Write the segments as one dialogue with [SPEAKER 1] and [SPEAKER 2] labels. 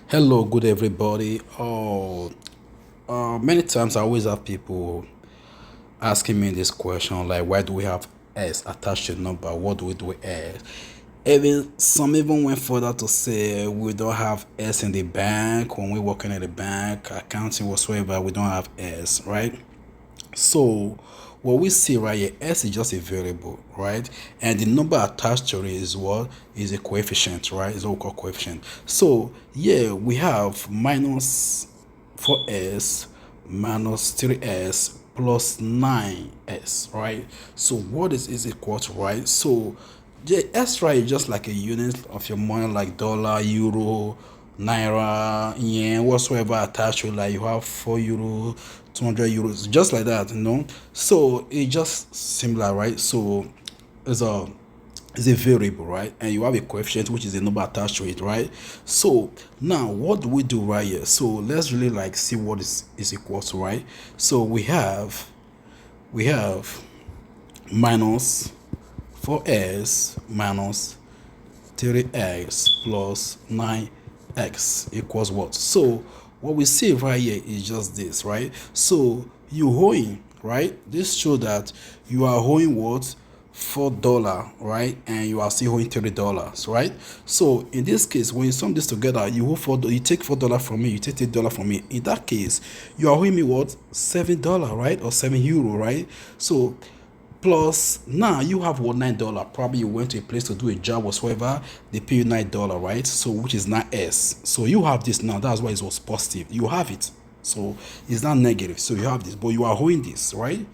[SPEAKER 1] Hello, good everybody. Many times I always have people asking me this question, like, why do we have S attached to the number? What do we do with S? Even some even went further to say we don't have S in the bank when we're working at the bank, accounting whatsoever. We don't have S, right? So what we see right here, S is just a variable, right? And the number attached to it is what? Is a coefficient, right? Is what we call coefficient. So yeah, we have minus 4s minus 3s plus 9s, right? So what is equal to, right? So the S, right, is just like a unit of your money, like dollar, euro, naira, yen, whatsoever attached to it. Like you have 4 euro, 200 euros, just like that, So it's just similar, right? So it's a variable, right? And you have a coefficient, which is a number attached to it, right? So now what do we do right here? So let's really like see what is equal to, right? So we have minus 4s minus 3x plus 9x equals what? So what we see right here is just this, right? So you owing, right? This shows that you are owing what? $4, right? And you are still owing $30, right? So in this case, when you sum this together, you owe $4, you take $4 from me, you take $8 from me. In that case, you are owing me what? $7, right? Or €7, right? So plus now you have what? $9. Probably you went to a place to do a job whatsoever, they pay you $9, right? So which is 9s. So you have this now. That's why it was positive. You have it. So it's not negative. So you have this, but you are owing this, right?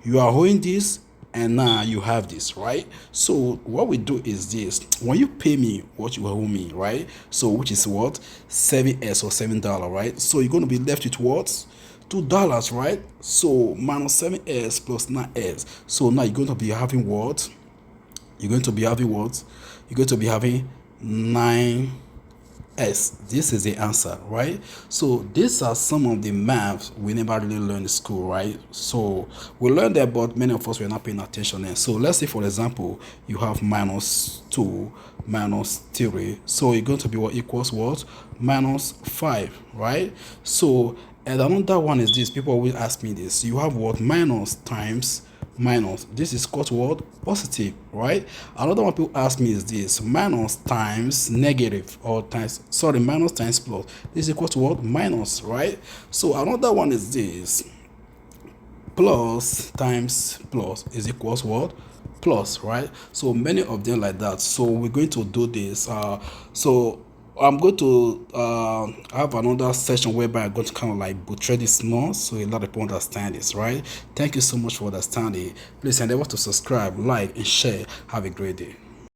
[SPEAKER 1] You are owing this, and now you have this, right? So what we do is this: when you pay me what you owe me, right? So which is what? 7s or $7, right? So you're going to be left with what? $2, right? So minus 7s plus 9s. So now you're going to be having what? You're going to be having what? You're going to be having 9s. This is the answer, right? So these are some of the maths we never really learned in school, right? So we learned that, but many of us were not paying attention. And so let's say, for example, you have minus 2 minus 3. So you're going to be what? Equals what? Minus 5, right? So, and another one is this. People always ask me this. You have what? Minus times minus. This is called what? Positive, right? Another one people ask me is this: minus times negative, or times, sorry, minus times plus. This is equal to what? Minus, right? So another one is this: plus times plus is equals what? Plus, right? So many of them like that. So we're going to do this. So I'm going to have another session whereby I'm going to kind of like butcher this more, so a lot of people understand this, right? Thank you so much for understanding. Please endeavor to subscribe, like, and share. Have a great day.